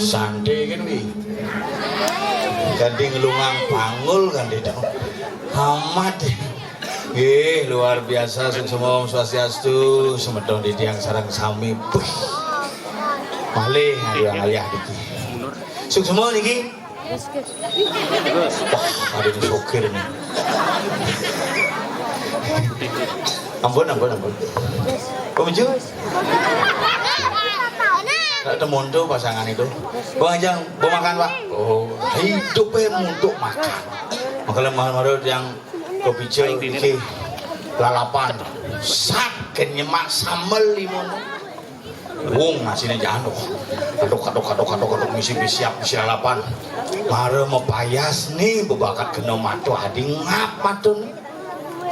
Sante kan wi. Ganti ngelungang pangul kan tidak. Amat. Nggih, luar biasa semua Om Swastiastu, semedon di tiang sareng sami. Malih ayah iki. Suk semua niki. Wah, ada di sokir nih. Ampun. Pemuju. Tak ada mondo pasangan itu. Bang Ajang, mau makan Pak? Oh, hidupnya untuk makan. Makanya mahal-mahal yang kopi cil, iki lalapan, sak kenyemak sambal limun. Wong ngasihnya jano, kadok misi siap misi lalapan. Mare mau payas nih, bebakat kena matu, adi ngap matu nih.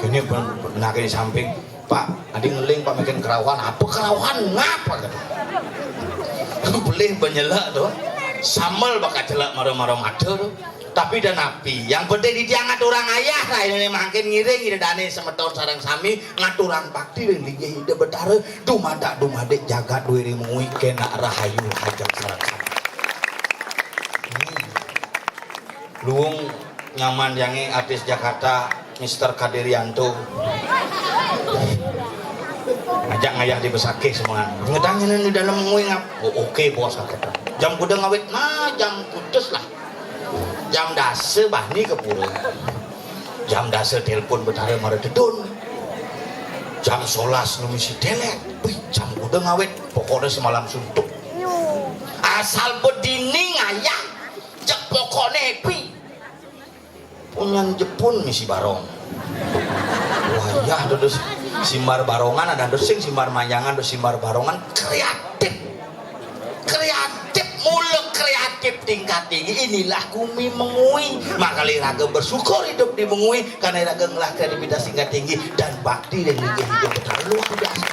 Kini benar di samping, Pak, adi ngeling Pak makin kerawan, apa kerawan ngapa gitu? Boleh penyelak tuh, sambal bakat celak maro-maro matu tuh. Tapi dan api yang berde di tiang ngaturang ayah lah ini makin ngiring ide dane semeton sarang sami ngaturang bakti dan liye ide betara dumade jaga duiri mengui kena rahayu hajat sarang sami luung nyaman yangi artis Jakarta Mr. Kadirianto ngajak ngayah di besake semua ngedangin di dalam mengui ngap oke bos kata jam kuda ngawet nah jam putus lah jam dase bahni ke pura jam dase telepon betara mara dedon jam 11 numisi telet jam udah ngawet pokoknya semalam suntuk asal bedini ngayah cek pokoknya happy punya Jepun misi barong wayah dodos simbar barongan ada dosing simbar manjangan dos simbar barongan kreatif muluk kreatif tingkat tinggi inilah Gumi Mengui maka Liraga bersyukur hidup di Mengui karena Liraga ngelah kreativitas tingkat tinggi dan bakti dan hidup betara luar biasa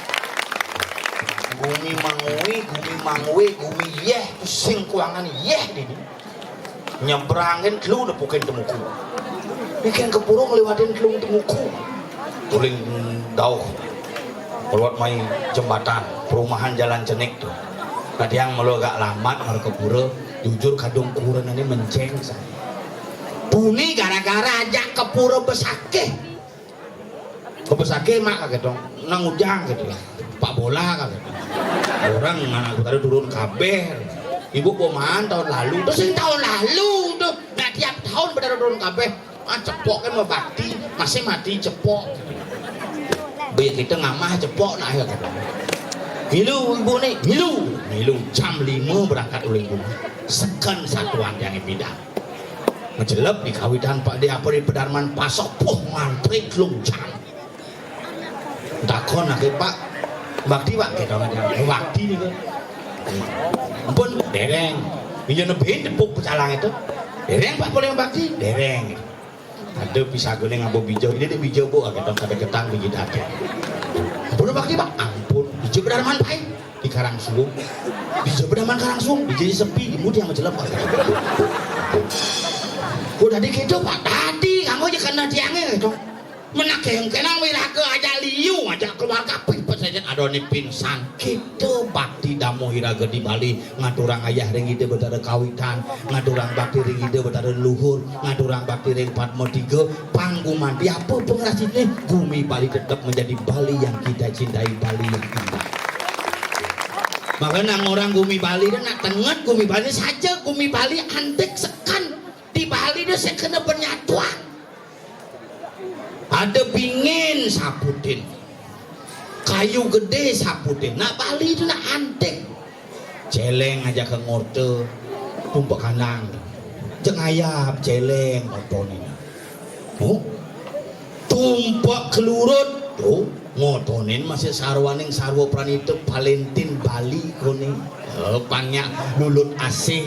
Gumi Mengui Gumi yeh pusing kuangan yeh ini nyebrangin kelu udah pukin temuku bikin kepurung lewatin kelu temuku tuling dauh lewat main jembatan perumahan jalan cenik tuh tadi yang malu agak lama malu ke pura jujur kadung kurang ini menceng saya buni gara-gara ajak ke pura besake mak kaget dong nang ujang gitu lah pak bola kaget orang anak tadi turun kabeh ibu pomaan tahun lalu terus yang tahun lalu tuh nah tiap tahun benar turun kabeh cepok kan mau bakti masih mati cepok biar kita ngamah cepok nah ya gitu milu ibu nih milu jam 5 berangkat uling ibu sekan satuan yang pindah ngejelep di kawitan Pak di apa di pedarman pasok puh ngantri keluncan takon akhir Pak bakti Pak kita ngajak bakti nih kan ampun dereng bisa nebihin tepuk pecalang itu dereng Pak boleh bakti dereng ada pisah goreng abu bijau ini di bijau bu kita sampai ketang biji date boleh bakti Pak ampun bijau pedarman Pak di Karangsung bijau pedarman Karangsung bijau sepi di mudi yang menjelap Pak udah dikit Pak tadi kamu aja kena tiangnya gitu menak yang kenang Liraga aja liu aja keluar kapit pesajan adoni pingsan kita bakti damo Liraga di Bali ngaturang ayah ring ide betara kawitan ngaturang bakti ring ide betara luhur ngaturang bakti ring Padmo 3 pangguman di apa pengrasitnya Gumi Bali tetap menjadi Bali yang kita cintai Bali yang indah makanya orang Gumi Bali dan nak tenget Gumi Bali saja Gumi Bali antek sekan di Bali dia saya kena penyatuan ada bingin saputin kayu gede saputin nak Bali itu nak antek celeng aja ke ngorte tumpak kandang cengayap celeng ngotonin tumpak kelurut tuh ngotonin masih sarwaning sarwa pranita Valentin Bali kuning panyak lulut asih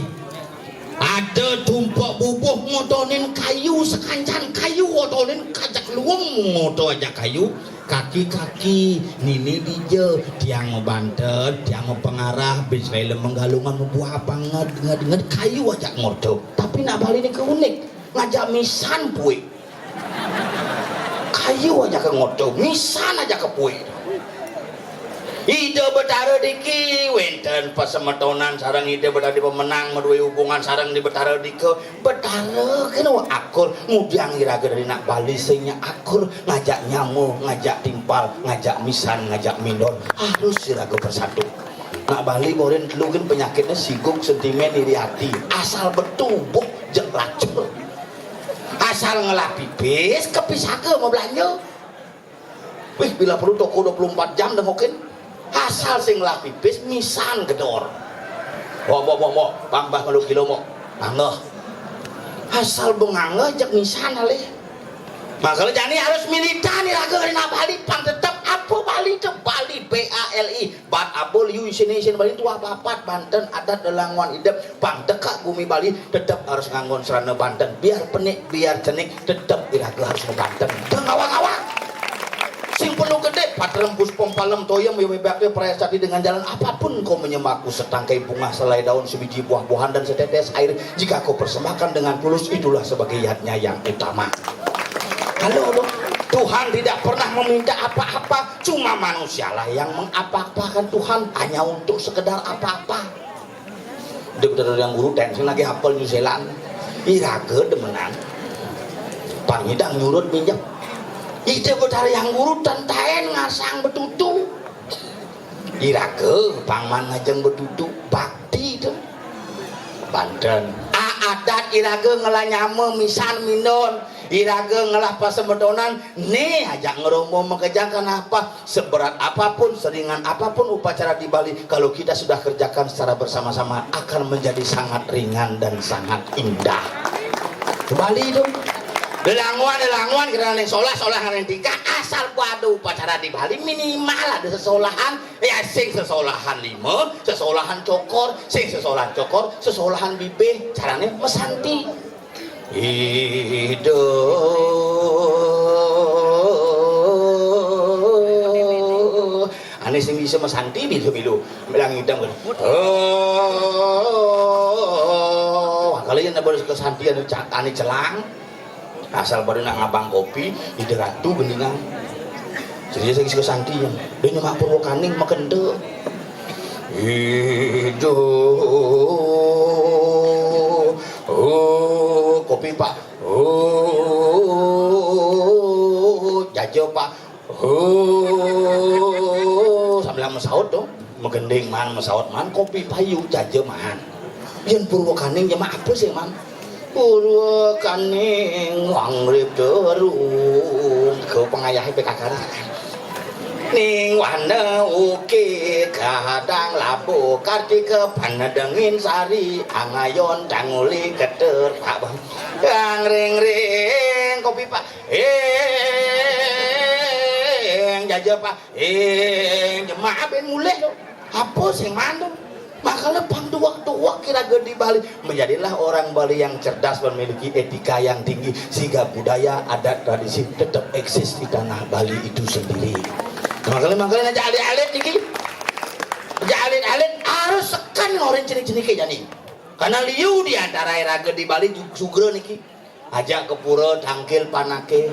ada tumpak bubuh ngotonin kayu sekancan kayu ngotonin kajak luang ngoto aja kayu kaki-kaki nini dije tiang ngebantet tiang pengarah bis film menggalungan membuah apa nged kayu aja ngoto tapi nak Bali ini keunik ngajak misan puik kayu aja ke ngoto misan aja ke puik ide betara diki wenten pasemetonan sareng ide betara di pemenang meduwe hubungan sareng di betara dike betara kena akur mudiang iraga dari nak Bali sehingga akur ngajak nyamu ngajak timpal ngajak misan ngajak minor harus iraga bersatu nak Bali boren lukin penyakitnya siguk sentimen iri hati asal betubuk jeng lacur asal ngelap pipis kepisah ke mau belanja wih bila perlu toko 24 jam dengokin asal sing lah pipis misan gedor mau pambah kalau kilo mau angeh asal bengangeh jak misan alih makanya jani harus militan nih lagu karena Bali pang tetap apa Bali itu Bali BALI Bat Abul Yu Isin Bali tua papat Banten adat delangwan idep pang tekak bumi Bali tetap harus nganggon serana Banten biar penik biar cenik tetap iraga harus ke Banten awak-awak sing penuh gede patrembus pompalem toyem bebeknya perayaan dengan jalan apapun kau menyemaku setangkai bunga selai daun sebiji buah-buahan dan setetes air jika kau persembahkan dengan tulus itulah sebagai yatnya yang utama. Halo Tuhan tidak pernah meminta apa-apa cuma manusialah yang mengapa-apakan Tuhan hanya untuk sekedar apa-apa. Dokter yang guru tensi lagi hafal New Zealand iraga demenan pangidang nyurut minyak ide betara yang guru tentaen ngasang betutu iraga pangman ngajeng betutu bakti itu Banten adat iraga ngelah nyama misan minon iraga ngelah pasemetonan nih ajak ngeromo mengerjakan apa seberat apapun seringan apapun upacara di Bali kalau kita sudah kerjakan secara bersama-sama akan menjadi sangat ringan dan sangat indah Bali itu delangwan karena yang solah yang tingkah asal pada upacara di Bali minimal ada sesolahan ya sing sesolahan 5 sesolahan cokor sing sesolahan cokor sesolahan bibe caranya mesanti hidup aneh sing bisa mesanti bilu bilang hidang kalau yang boleh kesantian aneh celang asal baru nak ngabang kopi ide ratu beningan jadi saya kisah santinya dia nyemak purwokaning makan deh hidup kopi pak jajo pak sambil mesaut dong megending man mesaut man kopi payu jajo man yang purwokaning nyemak apa sih man Purwokaning wangrip terus ke pengayahi PKK ning wana uki kadang labu kartika panadengin sari angayon tanguli keter pak bang yang ring kopi pak jajah pak jemaah ben mulai apa sing mandung makanya pangduak-duak kira di Bali menjadilah orang Bali yang cerdas memiliki etika yang tinggi sehingga budaya adat tradisi tetap eksis di tanah Bali itu sendiri makanya aja alit-alit nih aja alit-alit harus sekan orang cini-cini kayak jani karena liu di antara raga di Bali sugro nih aja ke pura tangkil panake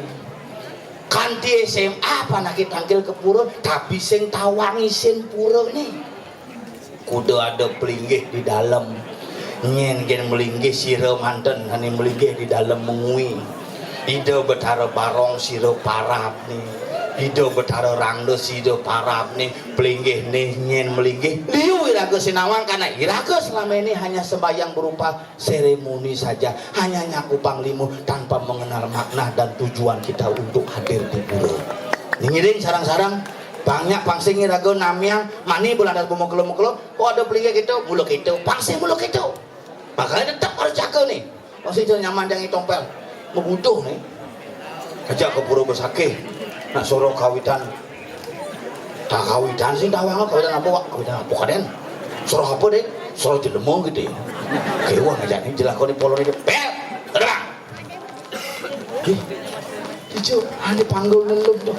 kanti SMA panake tangkil ke pura tapi sing tawangi sen pura nih kudu ada pelinggih di dalam nyen gen melinggih sira manten hani melinggih di dalam mengui ide betara barong sira parap nih ide betara rangdo sira parap nih pelinggih nih nyen melinggih liu iraga sinawang karena iraga selama ini hanya sembahyang berupa seremoni saja hanya nyaku panglimu tanpa mengenal makna dan tujuan kita untuk hadir di pura ngiring sarang-sarang banyak pangsing iraga namiang mani bulan ada mukelo kok ada pelinggih gitu muluk itu pangsing muluk itu makanya tetap harus jaga nih masih nyaman yang tompel membutuh nih aja ke pura besake nak soro kawitan tak kawitan sih tawang kawitan apa kaden soro apa deh soro jelemong gitu ya kewa ngajak nih jelakoni polon itu bel terbang hijau ada panggul lelum tuh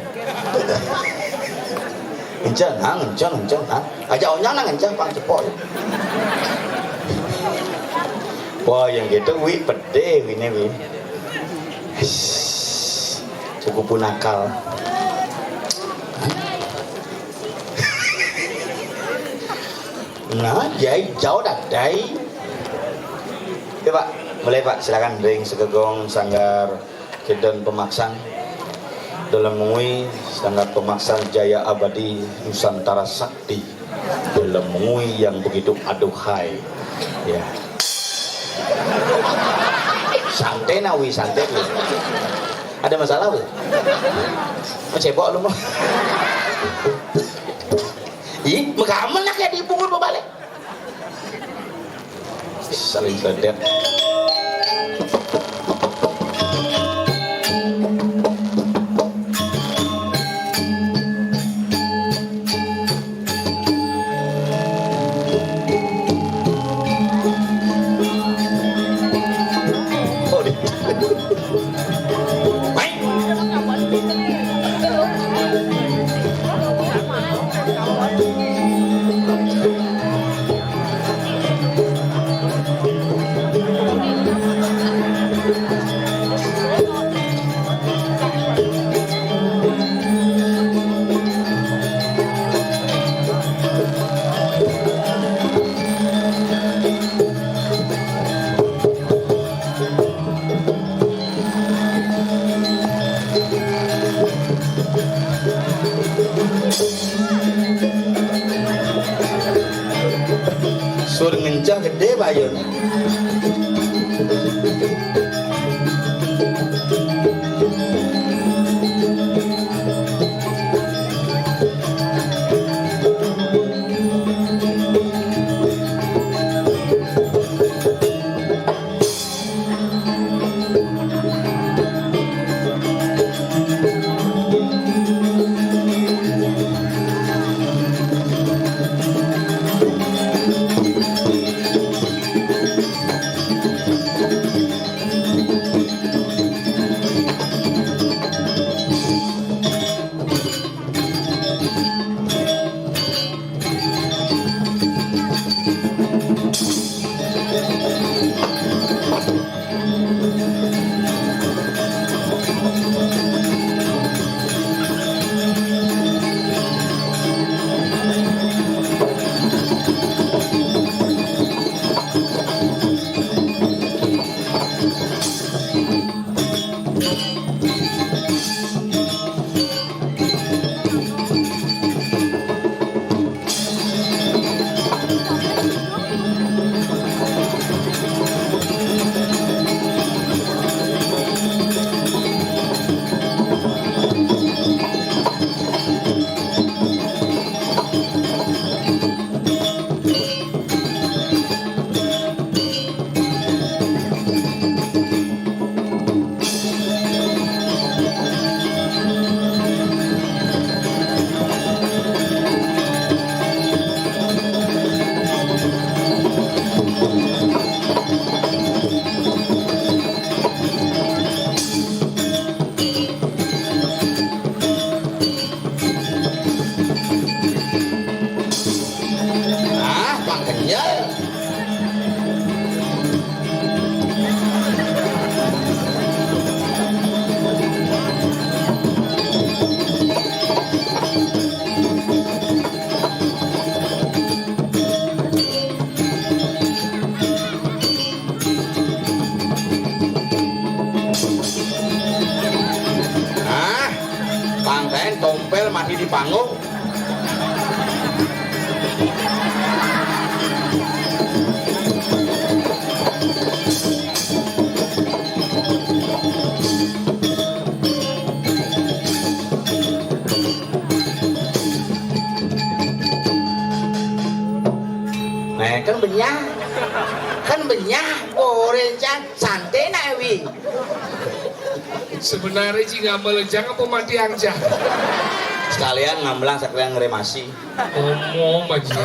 ngencang aja onyang ngencang pang cepok wah yang gitu wi pede wine wi cukup pun nakal Nah, jai jauh dadai. Ya Pak, boleh Pak, silakan ring segegong sanggar kedon pemaksang dalam mengui sanggar pemaksang Jaya Abadi Nusantara Sakti dalam mengui yang begitu aduhai. Ya. Santai nawi, santai wi. Ada masalah wi? Mencebok lu mah. Ih, mekamen lah kayak dipukul balik. Saling sedet. Sur ngencang gede bayun. Tompel masih di panggung. Nah, kan benyah, rencang santai nak wi. Sebenarnya sih nggak melejang apa mati angja. Sekalian ngamblang, sekalian ngeremasi. Ngomong aja.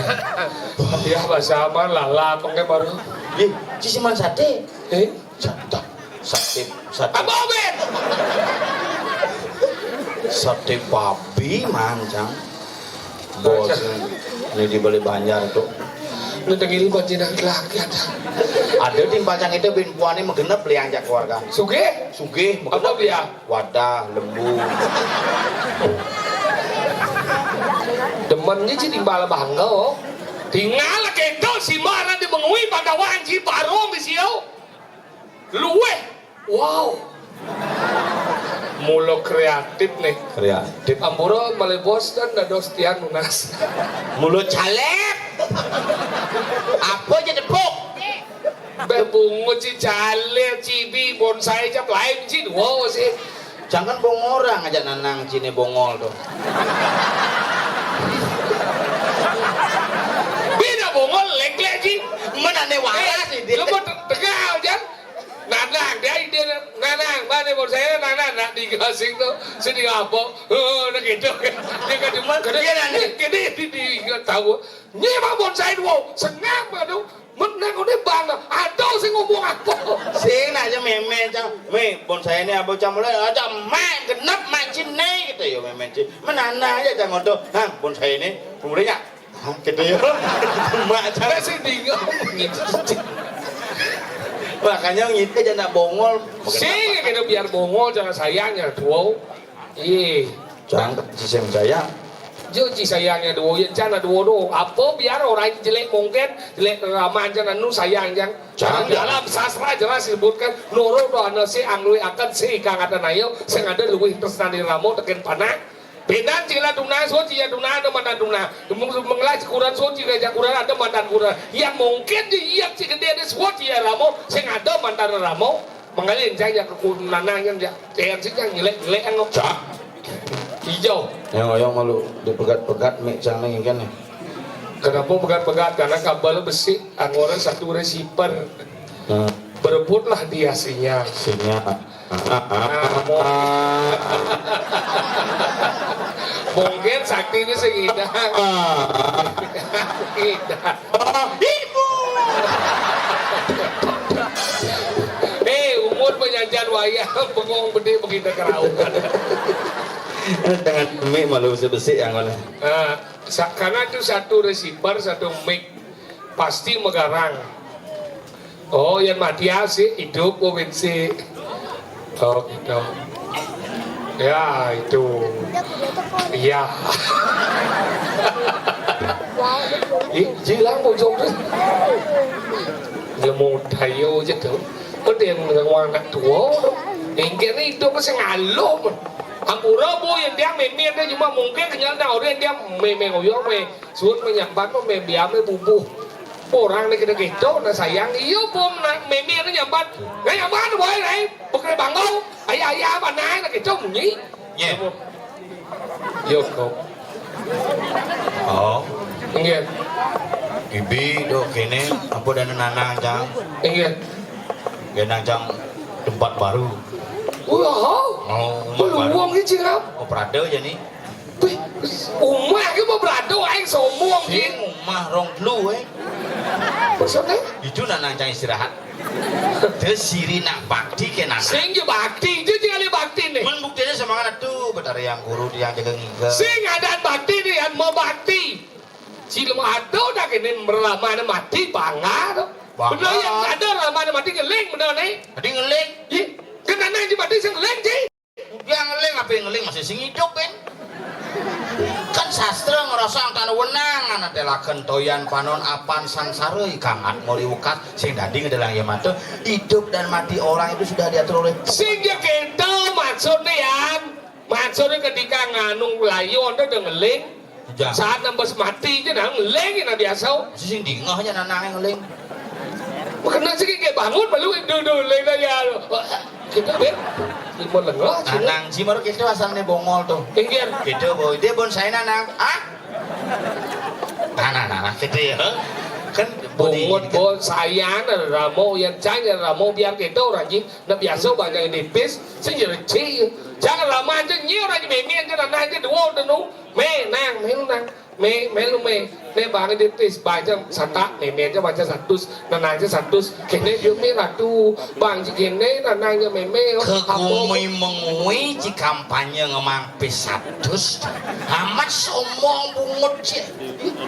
Ya bahasa apa lala pakai baru. Ih, ciciman sate. Sate. Sate. Apa obet? Sate babi mancang. Bos ini di Bali Banjar tuh. Lu tengili banjir laki ada di Pancang itu bin puani megenep beli anjak keluarga. Sugih Megenep dia? Wadah, lembu. Demennya sih timbal bangga oh. Tinggal lagi si Mara di mengui pada wanji barong di siau. Luwe. Wow. Mulo kreatif nih. Kreatif. Ampura male Boston dan dostian lunas. Mulut calep. Apa aja tepuk? Bebungut si calep, cibi, bonsai, cap lain sih. Wow sih. Jangan bong orang aja nanang cini bongol tuh. Bina bongol lek-lek sih. Mana ne waras sih dia. Lu mau tegal jan. Nanang dia nanang mana bonsai nanang nak digasing tuh sedih apa? Nak gitu. Dia kan cuma dia nanti di tahu. Nyemang bonsai wow senang banget. Menang udah bangga. Aduh sih ngomong apa? Sing aja memen cang. Me bonsai ini apa cang mulai aja main genap main cine gitu ya memen cine. Menana aja cang untuk. Hang bonsai ini umurnya. Hah gitu ya. Mak cang. Sih tinggal. Makanya ngite aja nak bongol. Sih kita biar bongol jangan sayangnya tuh. Ih. Jangan sisem sayang. Jadi sayangnya dua yang cana dua doang. Apa biar orang jelek mungkin jelek raman jangan nu sayang jangan. Jangan. Dalam sastra jelas disebutkan noro doa si anglui akan si kang ada nayo sing ada luwih tresna di ramo teken panah. Bedan cila duna so cia duna ada mandan duna. Mengelas kuran so cia kuran ada mandan kuran. Yang mungkin dia si gede ada so cia ramo sing ada mandan ramo. Mengalih saya ke kunanang yang jangan sih yang jelek angok. Hijau. Yang malu dipegat-pegat mek cang nih kan. Kenapa pegat-pegat? Karena kabel besi, anggoran satu receiver. Berebutlah dia sinyal. Sinyal. Mungkin sakti ini segitu. Ibu. Umur penyanyian wayang bengong gede begitu keraukan. Dengan mic malu besi yang mana? Karena itu satu receiver, satu mic pasti megarang. Oh, yang mati sih hidup provinsi. Oh, gitu. Ya, itu. Iya. Jilang bojong tuh. Dia mau tayo aja tuh. Dia ngomong anak tua. Yang ini hidup masih ngalum. Ampura bu yang dia memir dia cuma mungkin kenyal nào dia ngoyong suốt menyambat biamnya bubuh orang ini kena gitu na sayang iyo bu memir dia nyambat boleh này bukan bangau ayah banai na gitu bunyi yo kok Oh, ingat ibi do kene apa dan nanang cang? ingat Genang cang tempat baru. Oh, peluang ini cakap. Oh, Prado ya nih. Umah ke mau berado aing sombong Sing mah rong dulu maksudnya itu nanang cang istirahat. Terus siri nak bakti ke nanang. sing je bakti je tinggal bakti nih Men buktinya semangat tuh betar yang guru yang jaga ngiga. sing ada bakti nih yang mau bakti si lemah ada dah kini meramana mati bangga tuh bener yang ada meramana mati ngeling bener nih Tadi ngeling. kenapa yang mati sing ngeling sih Dia ngeling apa yang ngeling masih sing hidup kan sastra ngerasa angkan wenang anak telaken toyan panon apan sangsara ikangat moriukat sing dadi ngedelang ya mata hidup dan mati orang itu sudah diatur oleh sing dia kento maksudnya yang maksudnya ketika nganung layon itu udah ngeling saat nembus mati aja nah ngeling ini biasa masih sing dingahnya nanang ngeling makanya sih kayak bangun malu dulu ngeling aja kita bet lima lengah nanang si baru kita asalnya bongol tuh pinggir gitu boy dia bonsai nanang nanang gitu ya kan bungut bol sayang ramo yang canggih ramo biar kita orang ji nah biasa banyak yang nipis sejauh jangan lama aja nhiều orang memian cho nang aja dua udah nu me lu me bang nipis baca sata memian cho baca satus nang aja satus kene dia me ratu bang kene nang aja meme kegumui mengui di kampanye ngemampis satus amat sombong bungut sih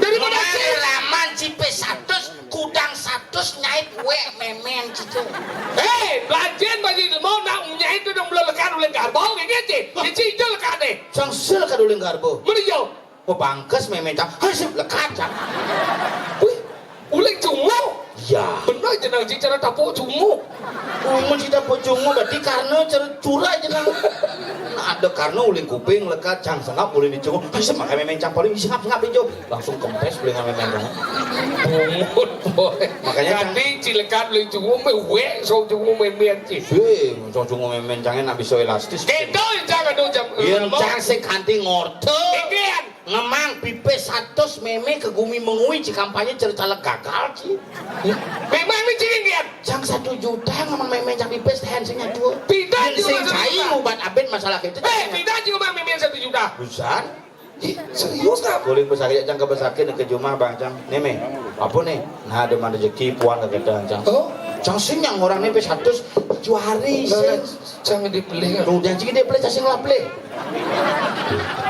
dari mana sih laman cipe satus kudang satus nyait we memen citu belajar bagi mau nak nyait itu dong belum lekat oleh garbau kayak gitu itu lekat deh sang sil kaduling garbo meriau mau bangkes memen cang hasip lekat cang wih Uling cungu. Ya. Benar jenang ci cara tapuk cungu. Mun sida pocungu berarti karena curah jenang. Nah, ada karena uling kuping lekat cang sengap uling dicungu. Bisa makan memeng cang paling sengap hijau. Langsung kempes uling memeng cang. Bungut boy. Makanya tadi cilekat uling cungu mewe so cungu memen ci. Cungu memeng cangnya nak bisa elastis. Itu jangan do jam. Yen cang sing kanthi ngorte. Ikian. Ngemang pipis 100 meme ke gumi mengui ci kampanye cerita gagal ci. Memang ni cikian. Jang 1 juta ngemang meme cang pipis tehen sing nyatu. Tidak sing juga cai mubat abet masalah itu. Tidak juga memang memen 1 juta. Besar. Serius tak? Kuling besakit cang kebesakin ke jumah bang cang. Neme. Apa nih? Nah ada mana rezeki puan ke gedang cang. Oh. Cang sing yang orang pipis 100 juari sing. Jangan dibeli. Kemudian cing dia beli cing laple.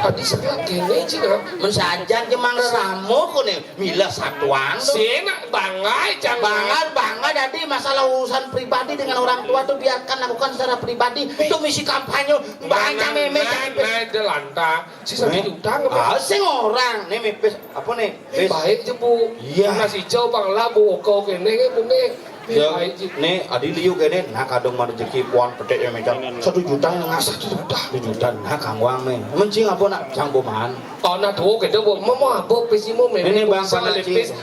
Tadi sebelah kene cing kan. Mensajan cemang ramu kene milah satuan. Sena bangai jangan. Bangga jadi masalah urusan pribadi dengan orang tua tuh biarkan lakukan secara pribadi. Itu misi kampanye banyak meme Nah, delanta. Si 1 juta nggak? sing orang nih mipis apa nih? Baik je bu. Iya. Nasi jauh bang lah bu kau kene ke bune. Ya, nih adi liu kene nah kadang mah rezeki puan petek ya macam 1 juta yang ngasih 1 juta. 1 juta nah kangwang nih. Mencing apa nak cang boman. Oh na tuh kita bu mau apa pesimu meme. Ini bang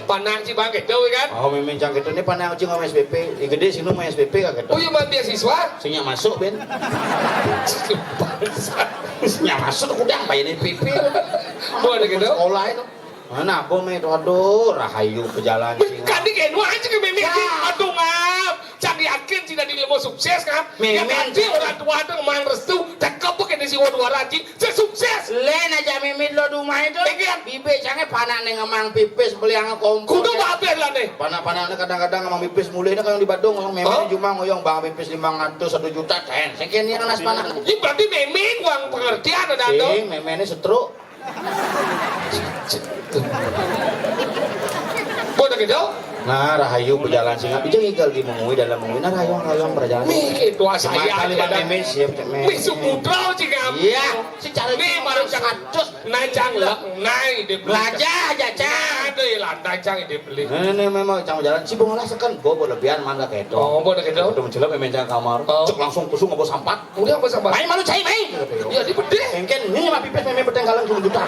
panak si bang kita kan. Oh memang cang gitu nih panah cing sama SPP. Gede sih nu SPP ka gitu. Oh iya mah beasiswa. Sing masuk ben. Sing masuk udah bayar SPP. Mau ada gitu. Sekolah itu. Mana apa me aduh rahayu pejalan sing. Kan di kenu aja ke meme. Aduh ngap. Jangan yakin tidak di mau sukses kan. Ya nanti orang tua itu mang restu. Tak kapok ini si orang raji. Saya sukses. Len aja mimit lo rumah itu. Bibe jangan panak nih ngemang pipis beli yang kompor. Kudu baper lah nih. Panak-panaknya kadang-kadang ngemang pipis mulai ini yang di Badung orang memang cuma ngoyong bang pipis 500 1 juta ten. Sekian yang nas panak. Ini berarti memin uang pengertian ada dong. Sing memene setruk. Boleh gitu? Nah, rahayu berjalan singa bijang igal di mengui dalam mengui nah rahayu berjalan. Mih itu saya kali ada. meme siap meme. Mih sukudrau jika. Iya, secara Nih baru sangat naik canglah, naik dibeli. belajar aja cang. Ada ya lantai cang dibeli. Ini memang cang jalan si bongolah sekan go berlebihan mangga keto. Oh, boleh gitu? Udah mencelap memang cang kamar. Cek langsung kusung ngopo sampat. Udah apa sama? Main malu cai main. Ya di bedeh. Mungkin ini mah pipis meme betenggalan 10 juta.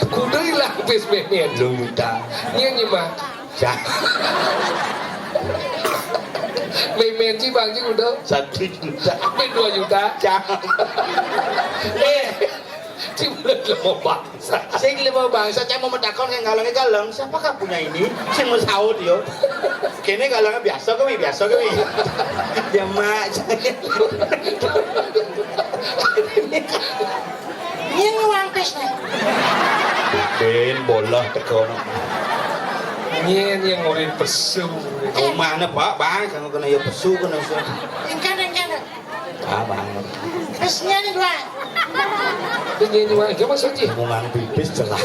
Kudu hilang pes memen. 10 juta. Nyanyi mah. Cang. Memen sih bang sih udah. 1 juta. Apa 2 juta? Cang. Sih udah lemah bangsa. Sing lima bangsa cang mau medakon yang galangnya galang. Siapakah punya ini? Sing mau saud yo. Kene galangnya biasa kami. Jemaah Ini nguang pes nih. Ben bola tekono. Nyen yang ngurin pesu. Mana Pak, Bang? Kalau kena ya pesu kena sih. Engkan. Ah, Bang. Pesnya nih dua. Nyen juga gimana sih? Ngungang pipis celah.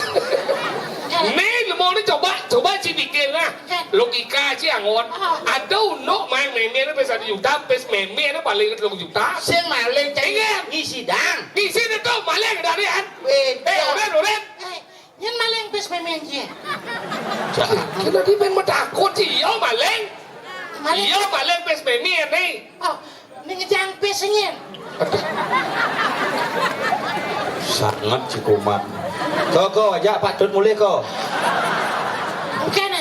Nih, mau nih coba sih bikin lah. Logika sih angon. Ada uno main memen itu 1 juta, pes memen itu paling 3 juta. Sing maling cai ngisi dang. Di sini tuh maling dari kan. Oren. Yang maling pes memen dia. Kita di main medakut sih, yo maling. Maling. Iya maling pes memen nih. Oh, ini ngejang pesnya. Sangat si kumat. Kau ajak Pak Dut mulai kau. Engkan.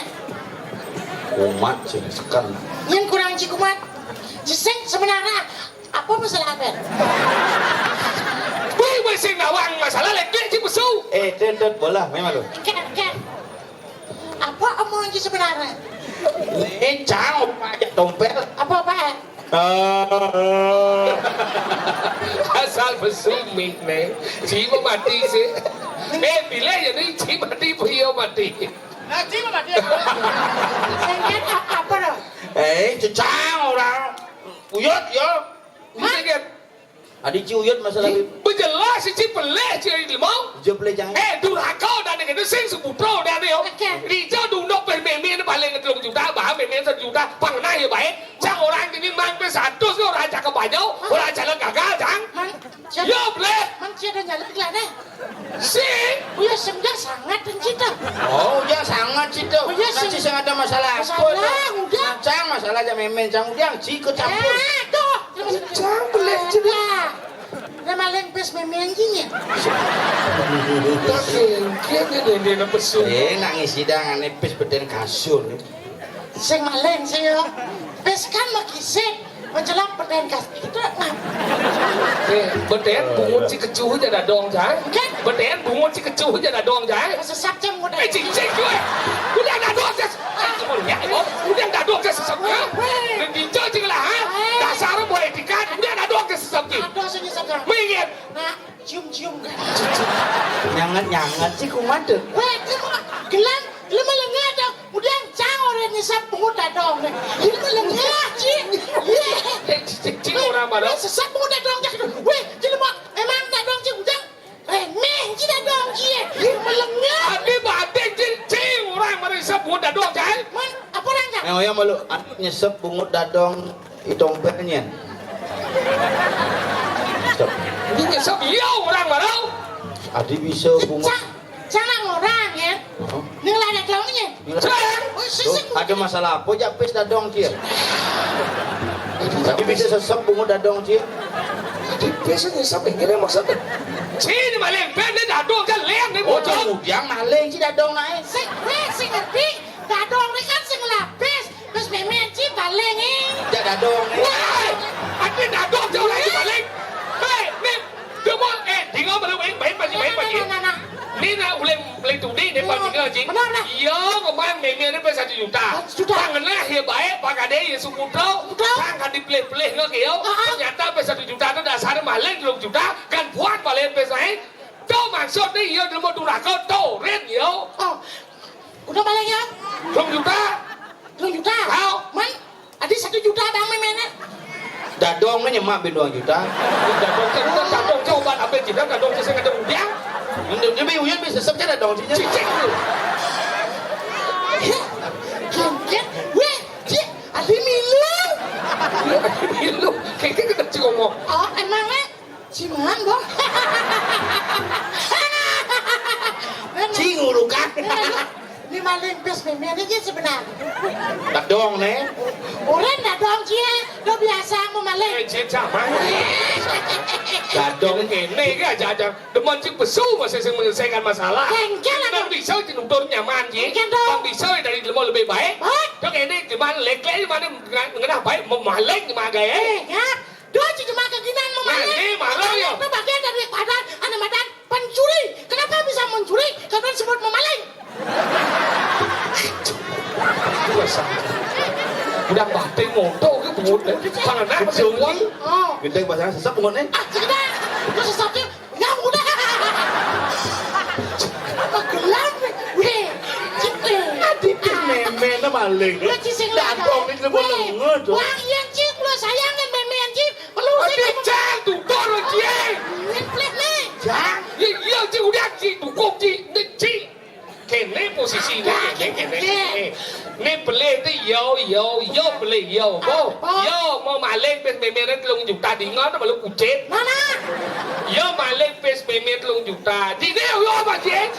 Kumat sih sekan. Yang kurang cikumat. Sesek sebenarnya apa masalah apa? Wih, masih nawang masalah lagi sih pesu. Dut bola memang lu. Engkan. Apa omongan sebenarnya? Cang ajak dompet. Apa? Asal pesu mik nih. Ci mau mati sih. Bila jadi ci mati prio mati. Nanti mama dia. Engkan apa dong? Cang orang. Uyut yo. Bisa kan? Adik ci uyut masalah Berjelas si peleh si limau. jeble jangan. Durhaka dan itu sing seputro dan yo. Rijau dundok permemen paling 3 juta, bah memen 1 juta, pangnah ya baik. Cang orang ini mang pe 100 orang cakap banyak, orang jalan gagal cang. Yo bleh. ada nyalek lah deh. Sing. Uya senja sangat dan cita. Oh, dia sangat situ. Oh, iya, Nanti sih. sangat ada masalah. Masalah, udah. Cang masalah aja memen cang udah ikut campur. Tuh. Cang boleh jadi. Udah maling pes memen anjingnya. Kayaknya dia nak pesun. Nangis sidang nepis beden kasur. Sing maling saya. Pes kan makisik. Menjelang perden kas. Itu ngap. Beden bungut si kecuh je dah dong jai. Beden bungut si kecuh je dah dong jai. Sesat jam udah. Cing gue. Udah dah dong je. Udah dah dong je sesaknya. Dan dijo je lah ha. Dasar boleh dikat. Udah dah dong je sesaknya. Ada sini sekarang. Mingin. Nah, cium-cium kan. Nyangat sih kumat tuh. Weh, gelang, lu melengah dong. Udah cang orang nisap bungut dong. Lu melengah, cing. Cing orang mana? Sesat bungut dong. Weh, jadi mau emang dong cing udah. Remeh, cing dong cing. Lu melengah. Abi batin cing orang mana isap bungut dah dong jai. Man, apa orangnya? Yang yang malu nyesep bungut dadong itompenya. Stop. Ini nyesap iya orang mana? Adi bisa bungut. Jangan orang ya. Ini lah ada dongnya. Tuh, ada masalah apa jak pes dadong cia? Adi bisa sesep bungut dadong cia? Di biasa nyesap ini maksudnya. Cing maling benda dah dong kan lem ni Oh, bocor. yang maling sih dadong naik. Sing ngerti. Dadong ini kan sing lapis. Terus memen cing paling Jak dadong nih. Wah, ada dah dong jauh lagi maling. Hei, ni, dia mau tinggal baru baik pagi. Ni nak boleh tu ni depan tinggal cing. Benar lah. Ya, kemarin memen ni pesa 1 juta. 1 juta. Tanganlah dia baik, pakai dia ya sukutau. Tangan di play ngak kau. Ternyata pesa 1 juta tu dasar maling 2 juta kan buat balik pesa ni. Tu maksud ni ya dia mau duraka tu red yo. Oh, udah paling ya? 2 juta. 2 juta? Kau. Man, ada 1 juta bang memennya. Dadong ni nyemak bin 2 juta. Dadong coba apa tidak dadong saya kata udiang. Dia biuyan bisa sesep je dadong cia. Cik tu. Kengket, weh, cik, ada milu. Lu kayak kita cik ngomong. Oh, emangnya ciman boh. Cing urukan. Ini maling pes memennya je sebenarnya. Dadong ni. Orang dadong cie, lo biasa mau maling. Cik sama. Dadong Ini ke aja. Demen cik besu masih menyelesaikan masalah. Kengket lah Dan dong. bisa cik nonton nyaman cik. Kengket dong. Dan bisa dari lemah lebih baik. Baik. Cik ini gimana lek-lek gimana mengenai baik memaling gimana gaya. Kengket, dua cuma keginan mau maling. Nah, ini marah ya. Itu bagian dari badan, anak badan pencuri. Kenapa bisa mencuri? Karena disebut memaling. Udah batin motor ke bungut ni. Karena nak masih uang. Oh, Gede bahasa sesep bungut ni. kita itu sesuatu yang mudah. Apa gelap? Weh, cik. Adi memen na maling. Lu cising lah. Dadong ni kena boleh tu. Wang yang cik, lu sayangin memen cik. Perlu Ada cang tu dorong cik. Ngeplet nih. Jang. Ya cik udah cik dukung cik. Ni cik. Kene posisi ni kene. Ni pelih tu yo pelih yo. Yo mau maling pes memen 3 juta di ngon baru kucet. Mana? Yo maling pes memen 3 juta. Di dia yo apa cik?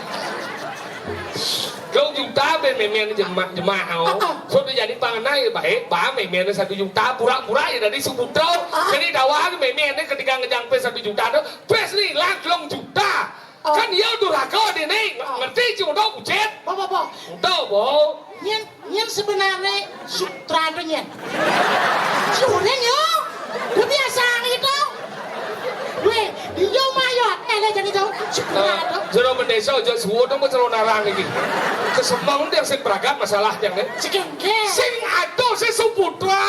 2 juta ben memen jemaah au. So dia jadi panganna ya baik, ba memen 1 juta pura-pura ya dari Subutro. Jadi dakwah memen ni ketika ngejang pes 1 juta tu, pes ni lang 2 juta. Kan dia durhaka dia ni, ngerti cik udah kucet. Bo. Tahu bo. Nyen sebenarnya sutra tu nyen. Sudah yo. Lu biasa gitu. Weh, dia mayat. Jadi tu sutra tu. Jero mendesa aja suwo tu macam narang lagi. Kesemang dia sing beragam masalah yang ni. Sekengke. Sing ado sing Suputra.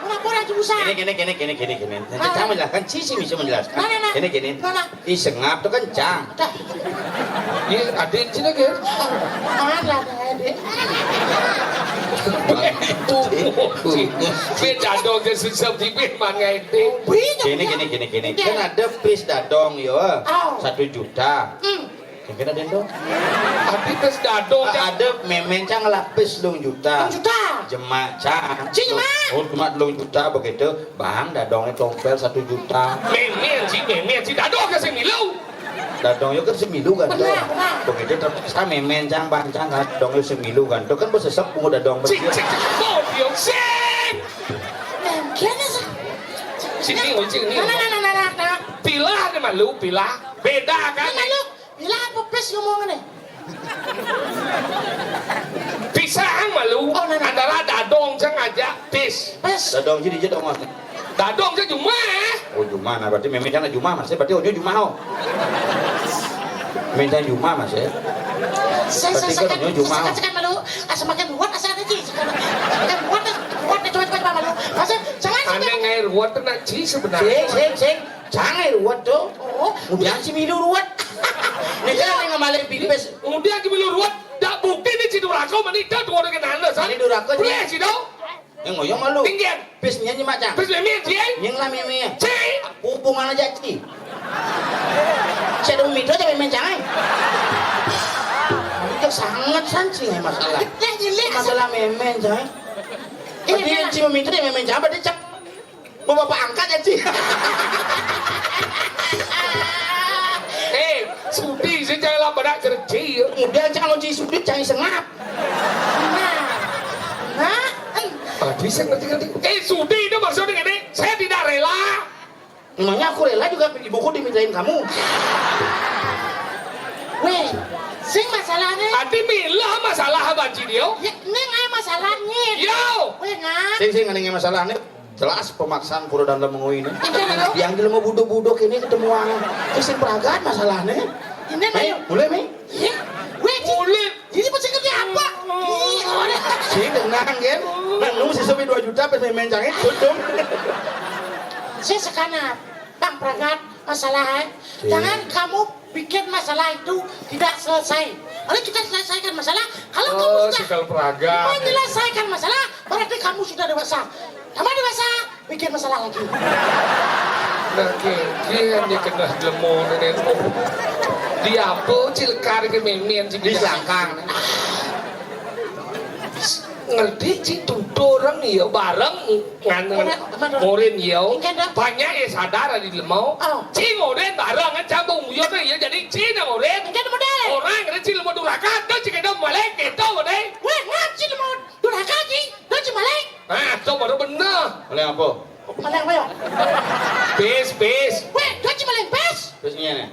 Pura-pura jurusan. Kene. Nanti Cang menjelaskan, Cici bisa menjelaskan. Mana? Kene. Mana? Isengap tu kan Cang. Dah. Ya, adik cina ke? Ada adik. Beda dong ke susah di mangai itu. Kene. Kan ada pes dadong yo. 1 juta. Kena dendong. Adik tes dadong kan. Ada memen Cang lapis 2 juta. 1 juta. Jemak Cang. Jemak. Oh, cuma 2 juta begitu. Bang dadongnya tompel 1 juta. Memen si dadong ke sini lu. Dadong yo kan semilu kan. Benar. Begitu terpaksa memen cang bancang kan dong yo semilu kan. Itu kan bersesep pungu dadong Cik, bersih. cik, cik, mau dia sing. Kayaknya sih. Sini, sini. Nah. Pilah ni malu, pilah. Beda kan? Malu, bila apa pes ngomong ni? Pisang malu. Oh, nah. Antara dadong sengaja pis. Pes. Dadong jadi je dong. Dadong je cuma. Oh Juma, nah berarti memen jangan Juma mas. Berarti onyo Juma ho. Memen jangan Juma mas ya. Saya Jumawa. sekan malu. Asal makan buat asal nanti. Makan buat coba malu. Masa jangan Aneh ngai ruat tu nak ci sebenarnya. Sing. Jangan ruwet tuh. Oh, Kemudian si milu ruwet. Nih kan ngamalin pipes. Kemudian kita bilang ruat. Tak bukti ni ci durako mani dah dua dengan anda. Ini durako Boleh je. ci dong. Yang ngoyong malu. Tinggian. Pes nyanyi macam. Pis memang ci. Yang lah meme. Ci. Hubungan aja ci. Saya dong mito aja memen jangan. Itu sangat sancing masalah. Masalah memen jangan. Berarti yang ci meminta dia memen jangan berarti cak. Bapak angkat ya ci. Sudi saya lah pada cerci. Kemudian kalau ci sudut jangan sengap. Nah. Bisa ngerti. Sudi itu maksudnya ini. Saya tidak rela. Emangnya aku rela juga ibuku dimintain kamu. Weh, sing masalahnya. Ati milah masalah apa ci dia? Ya, neng ay masalahnya. Yo. Weh ngap. Sing nggak masalah nih. Jelas pemaksaan pura dan lemengui ini. Iya, Yang di lemah buduk-buduk ini ketemu orang. Sing peragaan masalahnya. Ini Mei, boleh Mei? Ya, weh, Kulit. ini pasti kerja apa? Sing tenang kan. Nung si sobi 2 juta pas main cangit tutup. Saya sekarang Bang Pragat masalahnya. Jangan kamu bikin masalah itu tidak selesai. Kalau kita selesaikan masalah, kalau kamu sudah Sikal peraga. menyelesaikan masalah, berarti kamu sudah dewasa. Kamu dewasa, bikin masalah lagi. Nah, kian dia kena lemon ini. Dia apa cilkar ke memen ci Di selangkang. ngerti ci tudo orang nih bareng ngan ngoren yo banyak ya sadar di lemau ci ngoren bareng kan cabung yo kan ya jadi ci na ngoren Kan model. orang ngerti ci lemau duraka tuh ci kedom malek gitu deh Weh, ngaji lu mau durhaka ji, lu cuma lek. tuh baru bener Oleh apa? Malang bayo. pes Weh, lu cuma lek pes. Terusnya nih.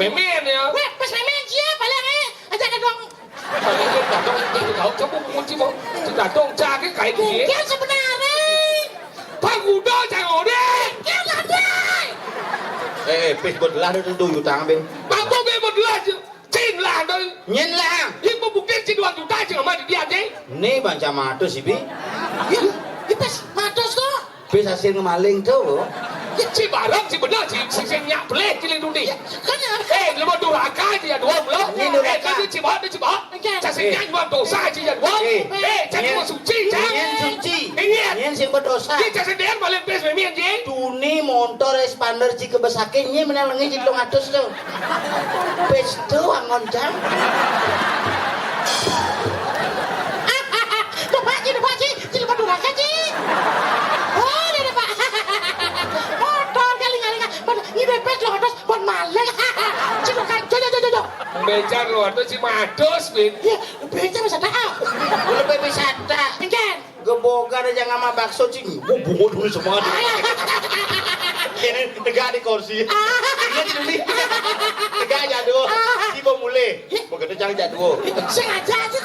memen ya Weh, pes memen dia paling aja kan dong. paling kita dong itu kau coba kunci mau kita dong cari kayak gini Mungkin sebenarnya. pagudo jangan ngoren Mungkin ada. Pes buat lah itu utang ben. Aku memang belas cin lah doi Nyen lah. ibu bukti cin 2 juta cin sama di dia deh Nih banca matus sih bi. Ya, pes matos tuh. Pes hasil ngemaling tuh. si barang si benar si nyak boleh cilin dudi Kan ya. lemah duraka aja ya dua belum Ini durhaka. kan si bahat cacing nyak cuma dosa aja ya dua cacing mau suci Nyen suci. Ingat. Nyen sing berdosa. Ki cacing dia balik pes memian je Tuni motor expander ci kebesake nye menang lengi ci 200 tuh. Pes tuh angon cang. Tuh Pak Ji, cili pada durhaka ji. Oh, dia Pak. Motor kali-kali. Ini pes lo atas buat maling. Cili kan, jojo. mejar lo atau si mados bin Ya, beca bisa tahu. Lebih bisa tak. Kan? Geboga ada jangan sama bakso cing. Bungo dulu semua. Ini tegak di kursi. Ingat dulu nih. Tegak aja dulu. Tiba mulai. Begitu jangan jatuh. Sengaja aja.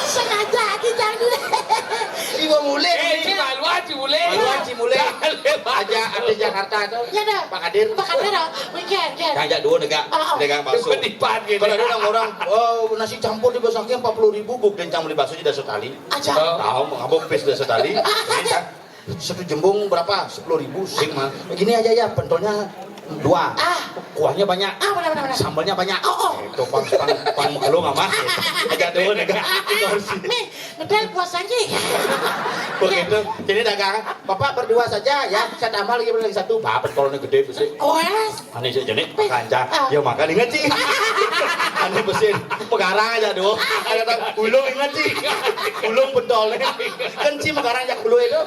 Sengaja aja. Tiba mulai. si maluan si boleh Maluan si mulai. Aja ada Jakarta tuh. Ya dah. Pak Kadir. Pak Kadir dong. Weekend. Jangan dulu tegak. Tegak bakso. penipan gitu Kalau ada orang, oh nasi campur di besoknya 40.000 buk dan campur di bakso jadi sekali. Aja. Tahu ngabok pes dah sekali. Satu jembung berapa? 10.000 sing mah. Begini aja ya, pentolnya 2. Kuahnya banyak. Benar. Sambalnya banyak. Oh. Itu pang kalau nggak mas. Agak dulu negak. Nih, ngedel puasanya. Begitu. Jadi dagang. Bapak berdua saja ya. Saya tambah lagi satu. Bapak pentolnya gede besar. Oh, yes. Ani jadi kanca. Ya makan ingat sih. Ani besin. Megarang aja doh. Ada tak gulung ingat sih. Gulung pentolnya. Kan sih megarang aja gulung itu.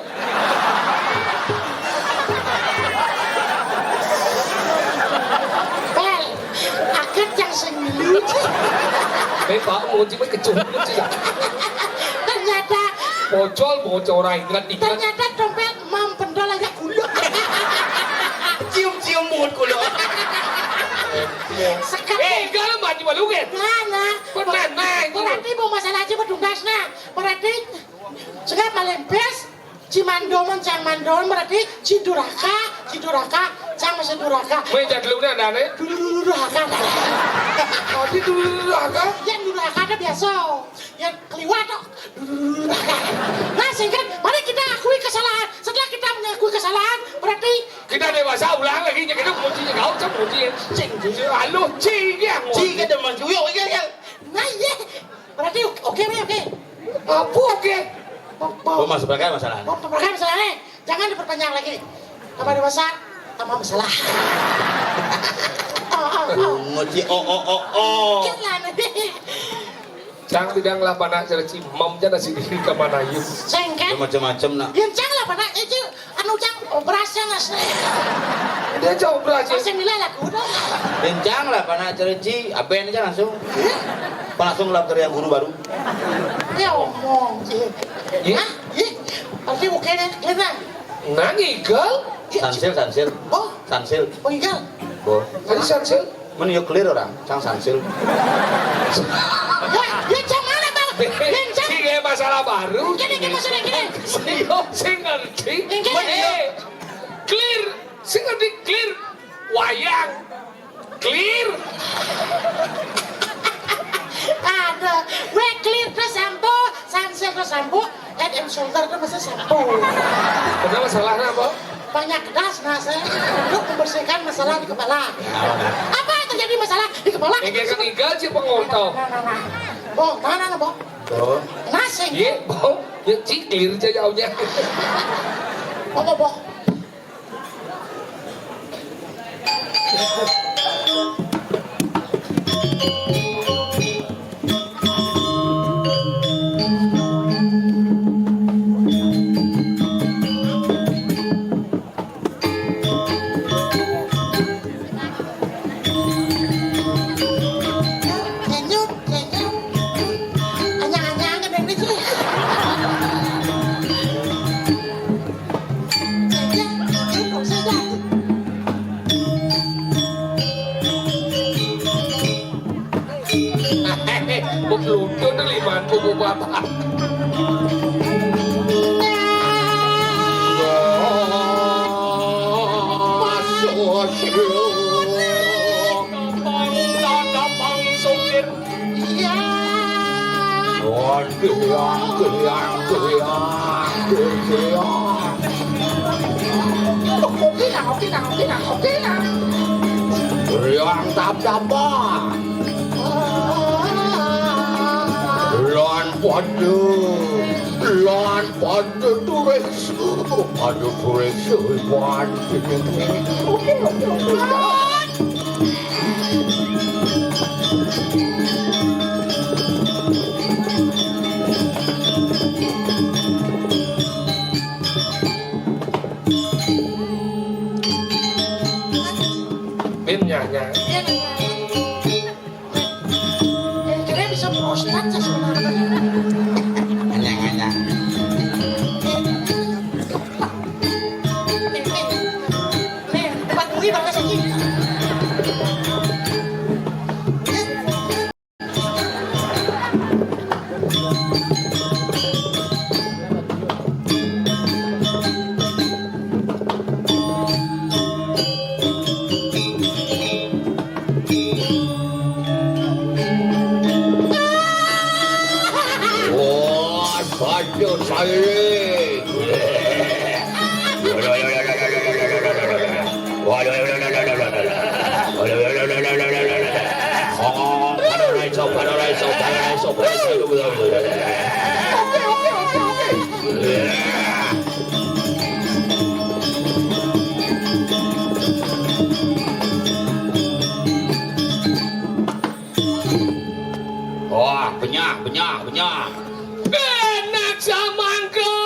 Pak mau cuma kecubit sih. Ternyata Bocor iklan. ternyata dompet mam pendol aja gulung. Cium-cium mulut kulo. Sekali. Kalau maju malu kan? Nah, berarti mau masalah aja berdungasna. Berarti segala malempes Cimandoman cang mandon berarti Ciduraka cang masih duraka. Meja dulu nih ada nih. Duraka. Oh di dulu aga. Yang duraka ada biasa. Yang keliwat dok. Nah sehingga mari kita akui kesalahan. Setelah kita mengakui kesalahan berarti Kita dewasa ulang lagi jadi kita muji kau cak muji. Halo ci yang Ci cái đừng mà chú yêu cái cái. nah iya. Berarti oke. Apa oke? Gua masuk berkait masalah. Oh, perkara masalahnya jangan diperpanjang lagi. Tambah dewasa, tambah masalah. Ngoci oh. Jangan. Cang tidak lah panak cerci mamnya nasi diri ke mana yuk. Sengket. Macam-macam nak. Yang jangan lah pada itu anu cang operasi nas. Dia jauh berhasil. Masih milah lagu dong. Rencang lah pana cerci, apa ini aja langsung. Langsung lap dari yang guru baru. Ya omong. Hah? Berarti oke deh, kelihatan. Nah ngigal. Sansil. Oh, Sansil. enggak. Bo. Tadi sansil. Mana yuk clear orang, cang sansil. Ya cang mana bang? Yang cang. Si kayak masalah baru. Gini masalah gini. Saya ngerti. Gini. Clear. Saya ngerti clear. Wayang. Clear. Ada, we clear terus sampo, sunset terus sampo, head and shoulder itu mesti sampo. Kenapa masalahnya apa? Banyak gas nasa untuk membersihkan masalah di kepala. Apa yang terjadi masalah di kepala? Yang kan igal sih pengontol. Boh, mana boh? Bo. Nasing. Iya, boh. Ya cik clear aja jauhnya. Boh. Kenyut. Anyang-anyang ke dari itu. Kenyut, saja. Buk lucu tuh 50 bapak. Masuk Iya. Oke lah. Riang tap Lan pada turis wan. Bin nyanyi. Kira bisa prostat saya sebenarnya. Anyang. Nih, tempat bui bagus aja. Aduh Wah, benyak. Enak zaman ke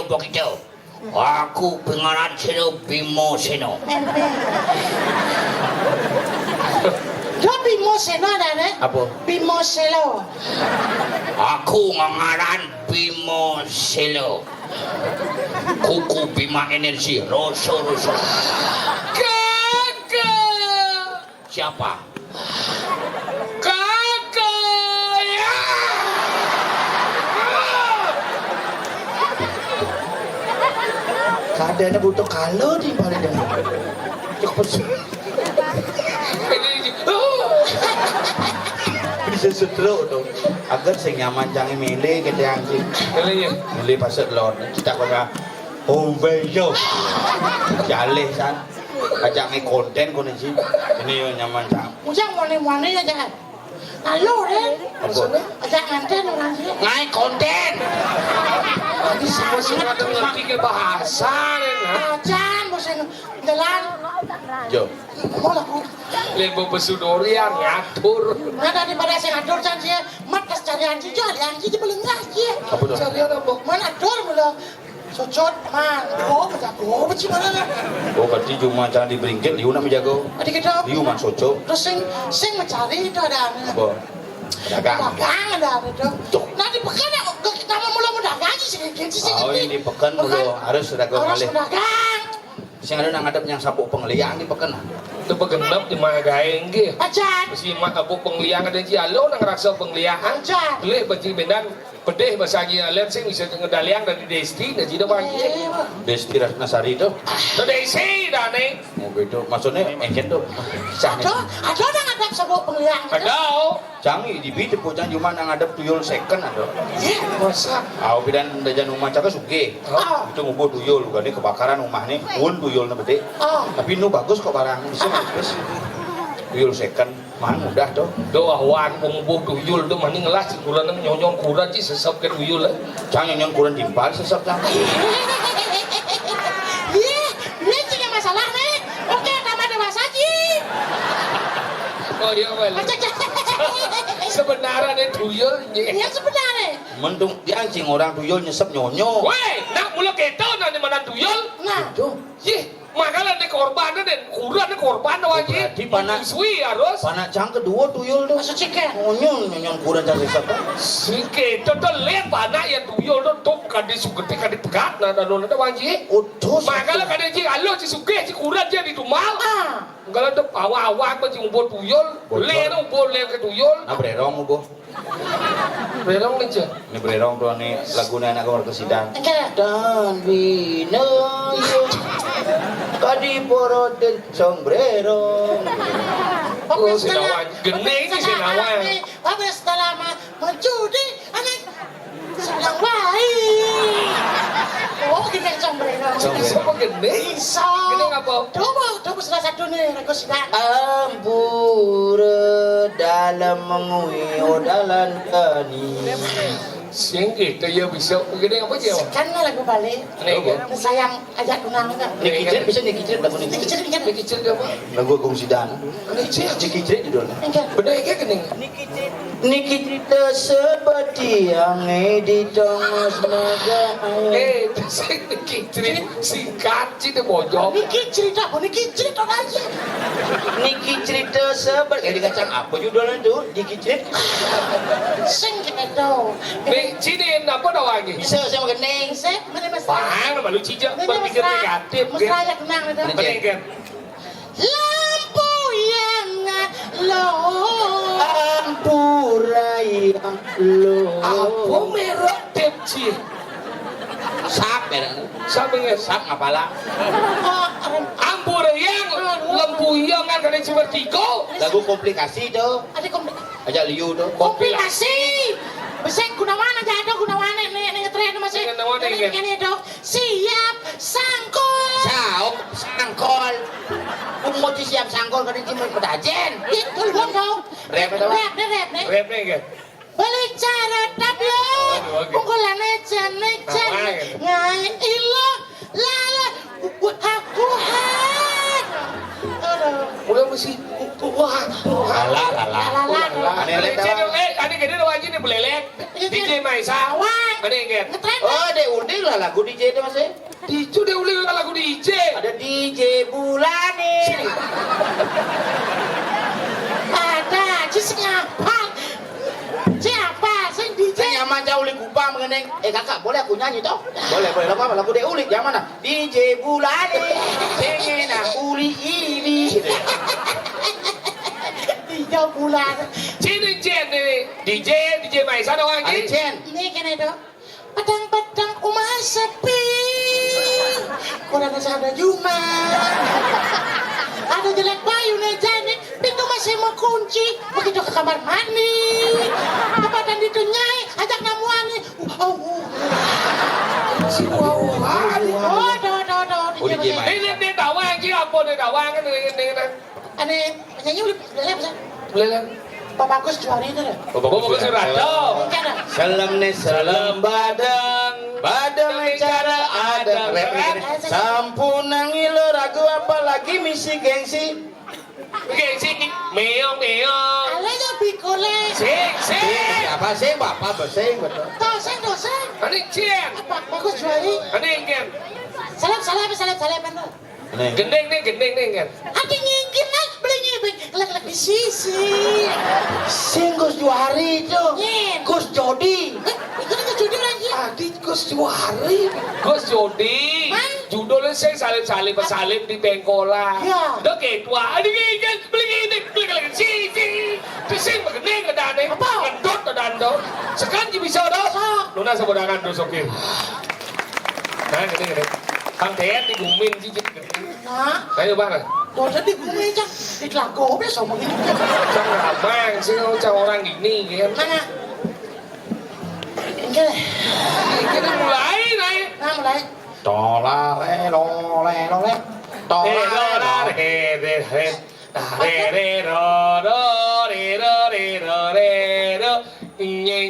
kelompok itu. Aku pengarang Seno Bimo Seno. Yo Bimo Seno ada ne? Apa? Bimo Selo. Aku mengarang Bimo Selo. Kuku Bima Energi Roso. Kakak. Siapa? Kakak ya. Keadaannya butuh kalau di paling dah. Bisa stroke tu. Agar sing nyaman jangan milih kita anjing. Milih pasal lor. Kita kena bejo. Jaleh san. Ajak ngai konten kau ni. Ini yang nyaman cang. Ujang mone aja. Lalu deh. Apa? Ajak nganten orang sih. Ngai konten. Ini semua surat mengerti ke bahasa ni. Ajan bosan jalan. Jo. Mau laku. Lebo besudorian ngatur. Nada daripada saya adur can sih. Mat kas cari anjing jo, anjing je belum sih. Apa tu? Carian apa? Mana adur mula. Socot man. Oh, berjago macam mana? Oh, berarti cuma jangan diberingkit. Liu nak menjago. Adik kita. Liu man soco. Terus sing mencari itu ada. Apa? Dagang. Dagang ada itu. Nanti pekan ya kita mau mulai dagang sih sih. Oh, ini pekan mulu harus dagang Harus kali. dagang. Sing ada nak ngadep yang sapuk pengliang di pekan. Itu pegenap di mana gaeng ke? Ajan. Mesti mak aku pengliang ada ji alo nang rasa pengliang. Ajan. Boleh bagi bendan pedih basagi alat sing bisa ngedaliang dari desti dan jadi bagi. Desti Ratnasari tu. Desi dah ni. Oh gitu. Maksudnya engket tu. Ada orang ngadap sabuk pengliang. Ada. Canggih di bit pujang cuma nang ngadep tuyul second ada. Masa? Au bidan dajan rumah caka suge. Oh. Itu ngubo tuyul gani kebakaran rumah ni pun tuyul na bede. Oh. Tapi nu bagus kok barang bisa bagus. Tuyul second mah mudah tu. Doa wan pengubuk tuyul tu mani ngelah cikuran nang nyonyong kuran ci sesap ke tuyul lah. Cang yang kurang timpal sesap cang. Ini cuma masalah nih. Oke, nama dewasa ji. Oh iya wel. Sebenarnya tuyul ni. Yang sebenarnya. Mendung dia anjing orang tuyul nyesep nyonyo. Weh, nak mula kita nak di mana tuyul? Nah, Itu. Ye, makalah ni korban dan kuran ni korban dah wajib. Berarti panak. Sui harus. Panak cang kedua tuyul tu. masuk chicken. Nyonyo kurang cang sesap. Sikit tu lihat panak yang tuyul tu tok kadi sugete kadi pegat na dah wajib. Utus. Makalah kadi ji alo ci suge ci kuran je di tumal. Ah, Kalau tu awak-awak macam umpul tuyul, le tu umpul le ke tuyul. Nah bererong mo Relong ni je. Ini bererong tu ni lagu ni anak kamar kesidang. enggak. Dan bina kadi poroten sombrero. Oh, senawan. Gening ni senawan. Apa setelah menjudi anak sedang baik. Oh, gini sombrero. Siapa gening? Bisa. Gening apa? Coba salah satu nih, aku sedang. Ampura dalam menguyo dalam kani. Sing kita ya bisa gening apa je? Kan lagu balik. Ni ke? Sayang ajak tunang kan. Nikicret bisa nikicret lagu nikicret. Kecil kan? Kecil ke apa? Lagu Agung Sidang. Kecil. Cikicret judulnya. Enggak. Benda ke gening? Nikicret seperti yang di tengah naga. Sing kecil singkat cita bojong. Niki cerita apa? Niki cerita aja. Nikicret seperti dikacang apa judulnya tu? Nikicret. Sing kita tahu. Ni cini apa dah lagi? Bisa saya makan neng. Sing mana mas? Faham malu cija berpikir negatif Mesra kan? ya tunang itu. Bening kan? Lampu yang low. Ampura yang lo. Apa merah tepci? Sap ya. Siapa yang Sap ngapala. Ampur yang lempu yang kan kena seperti kau. Lagu komplikasi tu. Ada Ajak Liu tu. komplikasi. Bisa gunawan aja ada gunawan nih ngetren masih. Ini dong. Siap sangkul. Saop sangkol. Umur siap sangkol kan cuma pedajen. Itu dong dong. Rap itu apa? Rap nih. Rap ni kan? Balik cara tablo. Pukulannya jenek ngai ilo lala aku hat. Udah mesti wah. Lala. Aneh lele. Ada kena wajib ni belelek. DJ Maisa. Wang Ada ingat? Ngetren. Oh, ada undi lah lagu DJ itu masih. Itu dia ulang lagu DJ. Ada DJ Bulani. Ada, siapa? Siapa? Sing DJ. Saya nyaman jauh uli kupang mengenai. Kakak boleh aku nyanyi toh? Boleh boleh lagu dia ulik yang mana? DJ Bulani. Pengen aku uli ini. Tiga bulan. Sini Jen nih. DJ mai sana orang Ada ini. Chen. Ini kena itu. Padang-padang rumah sepi. Kurang ada Juma. Ada jelek bayu nih jadi. Pintu masih mau kunci. Begitu ke kamar mandi. Apa dan ditunyai. Ajak namuani. Si wow. Oh, do. DJ Mai. Ini tawang chứ apa nih tawang kan ini. Aneh, penyanyi udah bisa. Boleh lah. Pak Bagus juara itu deh. Bapak Surado. Mungkin ada. Salam nih salam badang. Badang cara ada. Sampun ngilo ragu apalagi misi gengsi. Gengsi meong. Alanya bikole. Sing. Apa sih bapak bersing betul. Dosen. Ini Jen. Pak Bagus juara. Ini Jen. Salam anda. Gendeng nih kan. Ada nyingkir lah, beli nyibik, kelak di sisi. Sing Gus Juari itu. Nyen. Gus Jodi. Itu kan judi lagi. Adit Gus Juari. Gus Jodi. Judulnya saya salib di Bengkola. Ya. Udah kayak tua. Aduh kan beli lagi sisi. Pesing begini ke dana. Apa? Ngedot ke dana. Sekarang bisa dah. Luna sebudangan dosokin. Nah gini. Thằng thế thì cùng mình chứ Hả? Đấy bác này Dosen di gue cak, di telago besok begini. Trong là mang chứ cho orang ini kìa Mana? Ini. Cái này mulai này Nah mulai. To la re lo le. To Re la ro ra re. re ro Nye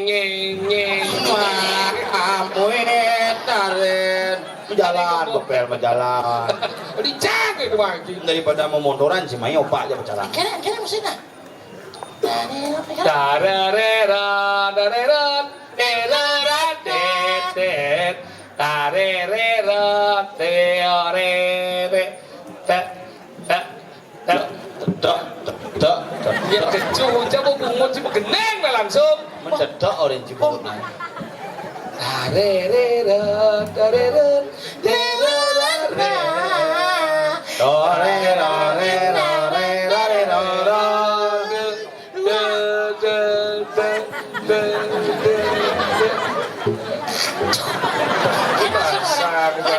Amuin tarin. Jalan berjalan. Dicak itu bang Daripada memondoran sih mai opak aja berjalan. Kira mesinnya. Ya kecu coba bungut cuma geneng lah langsung Mencedok orang Cibubur naik.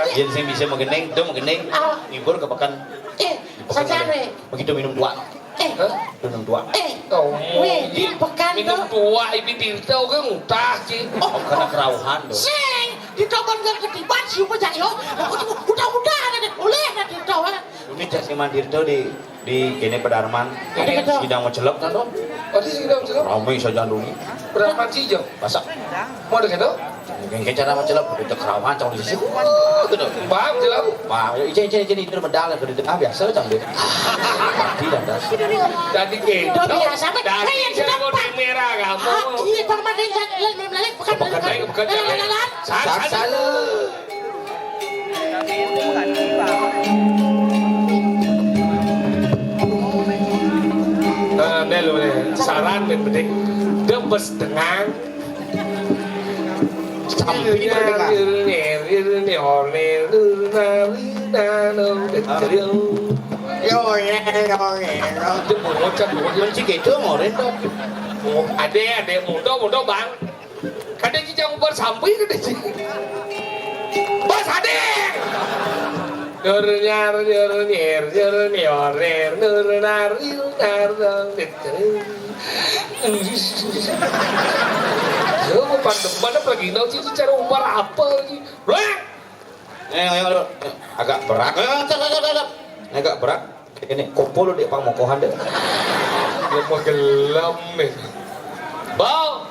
Jen sing bisa mengeneng, itu mengeneng. Ngibur kepekan. Sajare. Begitu minum dua. Minum dua. Weh, di pekan minum tuh. tua ini tirtau ke ngutah sih Karena kerauhan tuh. Sing, di toban gak ketiban sih pejak yo. Udah ada boleh ada di toban. Ini cak si mandir tuh di kene Pedarman. Ada gitu. Sidang mau celok kan dong. oh di sini dong Ramai saja dulu. berapa sih jo Masak. mau ada gitu Mungkin cara mau celok itu kerauhan cang di situ. Itu dong. paham jelas Wah, ini itu medal dari tengah biasa cang deh. Mati dan das. dari gitu Udah biasa, Pak. dari Kayak di jago depan. di merah kamu Iya, Bang Maden jalan meleleh pekan bukan Salah. Đây là saran mình penting debes dengan Samping berdengar. Menci gitu mau rendok. Ada muda bang. Kadang kita ngobrol sampai ke sini. Bos ada. Mana lagi nau sih cara umar apa lagi? Ayo, agak berat. Agak berat. Ini kompol di pangmokohan deh. Yang mau gelam nih. Bau.